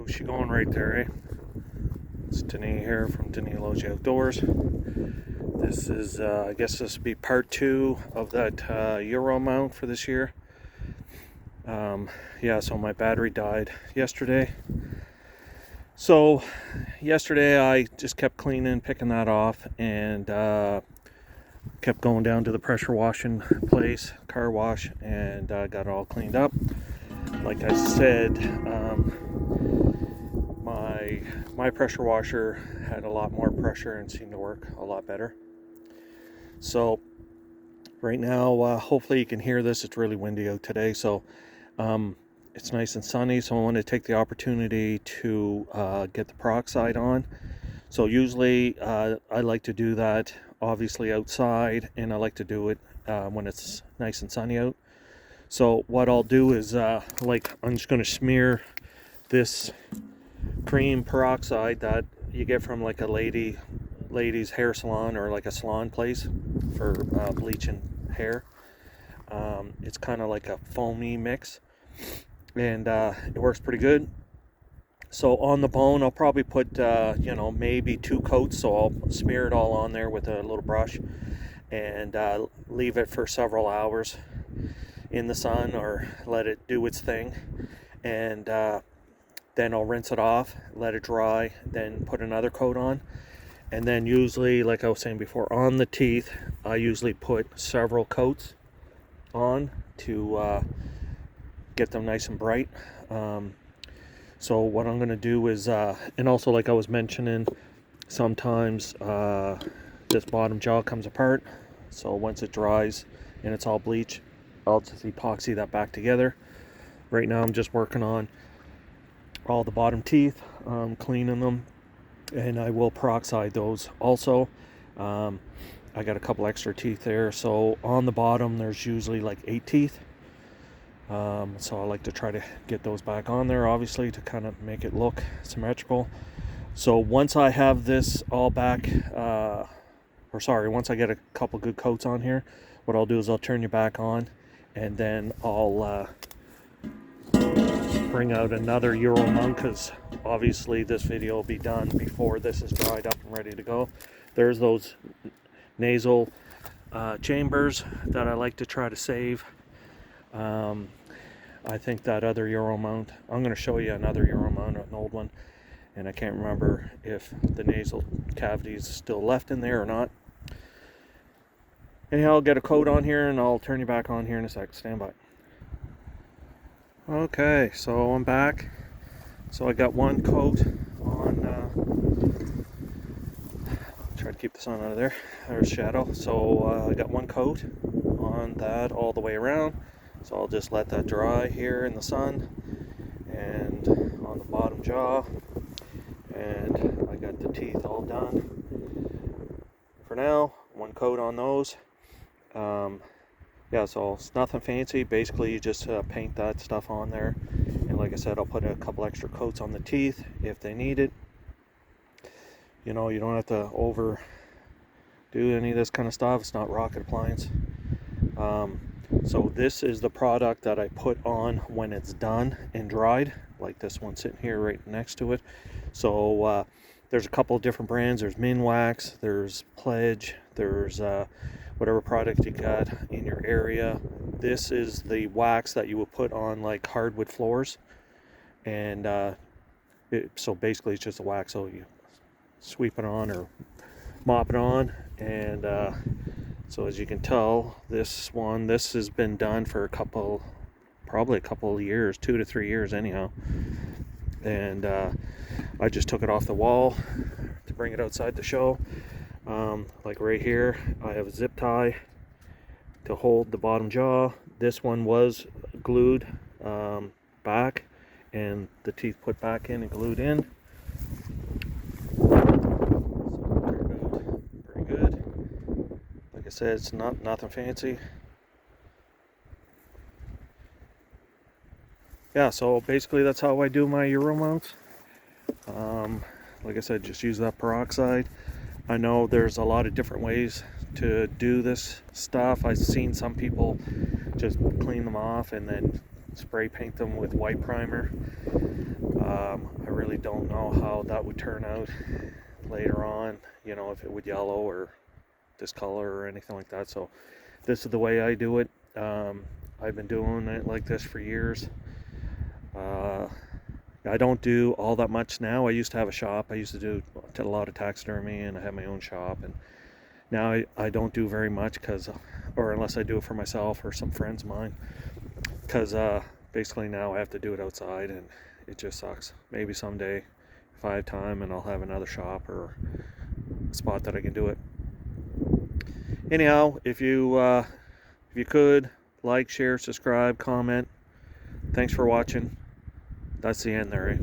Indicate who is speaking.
Speaker 1: How's she going right there, eh? It's Denis here from Denis Logie Outdoors. This is, I guess this will be part 2 of that Euro mount for this year. Yeah, so my battery died yesterday. So yesterday I just kept cleaning, picking that off, and kept going down to the pressure washing place, car wash, and got it all cleaned up. Like I said, my pressure washer had a lot more pressure and seemed to work a lot better. So right now, hopefully you can hear this. It's really windy out today, so it's nice and sunny. So I want to take the opportunity to get the peroxide on. So usually I like to do that obviously outside, and I like to do it when it's nice and sunny out. So what I'll do is I'm just going to smear this cream peroxide that you get from like a lady's hair salon or like a salon place for bleaching hair. It's kind of like a foamy mix, and it works pretty good. So on the bone I'll probably put maybe 2 coats, so I'll smear it all on there with a little brush and leave it for several hours in the sun, or let it do its thing, and then I'll rinse it off, let it dry, then put another coat on. And then usually, like I was saying before, on the teeth I usually put several coats on to get them nice and bright. So what I'm going to do is, and also like I was mentioning, sometimes this bottom jaw comes apart. So once it dries and it's all bleach, I'll just epoxy that back together. Right now I'm just working on all the bottom teeth, cleaning them, and I will peroxide those also. I got a couple extra teeth there, so on the bottom there's usually like 8 teeth. So I like to try to get those back on there, obviously, to kind of make it look symmetrical. So once I have this all back, once I get a couple good coats on here, what I'll do is I'll turn you back on, and then I'll bring out another Euro mount, because obviously this video will be done before this is dried up and ready to go. There's those nasal chambers that I like to try to save. I think that other Euro mount, I'm going to show you another Euro mount, an old one, and I can't remember if the nasal cavity is still left in there or not. Anyhow, I'll get a coat on here and I'll turn you back on here in a sec. Stand by. Okay, so I'm back. So I got one coat on, try to keep the sun out of there. There's shadow. So I got one coat on that all the way around. So I'll just let that dry here in the sun and on the bottom jaw. And I got the teeth all done. For now, one coat on those. Yeah, so it's nothing fancy. Basically, you just paint that stuff on there. And like I said, I'll put a couple extra coats on the teeth if they need it. You know, you don't have to overdo any of this kind of stuff. It's not rocket appliance. So this is the product that I put on when it's done and dried, like this one sitting here right next to it. So there's a couple of different brands. There's Minwax, there's Pledge, there's whatever product you got in your area. This is the wax that you would put on like hardwood floors, and so basically it's just a wax, so you sweep it on or mop it on. And so as you can tell, this has been done for probably a couple of years, 2 to 3 years anyhow. And I just took it off the wall to bring it outside the show. Like right here, I have a zip tie to hold the bottom jaw. This one was glued back, and the teeth put back in and glued in. So it turned out pretty good. Like I said, it's nothing fancy. Yeah, so basically that's how I do my Euro mounts. Like I said, just use that peroxide. I know there's a lot of different ways to do this stuff. I've seen some people just clean them off and then spray paint them with white primer. I really don't know how that would turn out later on, you know, if it would yellow or discolor or anything like that. So this is the way I do it. I've been doing it like this for years. I don't do all that much now. I used to have a shop. I used to do a lot of taxidermy, and I have my own shop. And now I don't do very much because, or unless I do it for myself or some friends of mine, because basically now I have to do it outside, and it just sucks. Maybe someday, if I have time, and I'll have another shop or a spot that I can do it. Anyhow, if you could like, share, subscribe, comment. Thanks for watching. That's the end there, eh?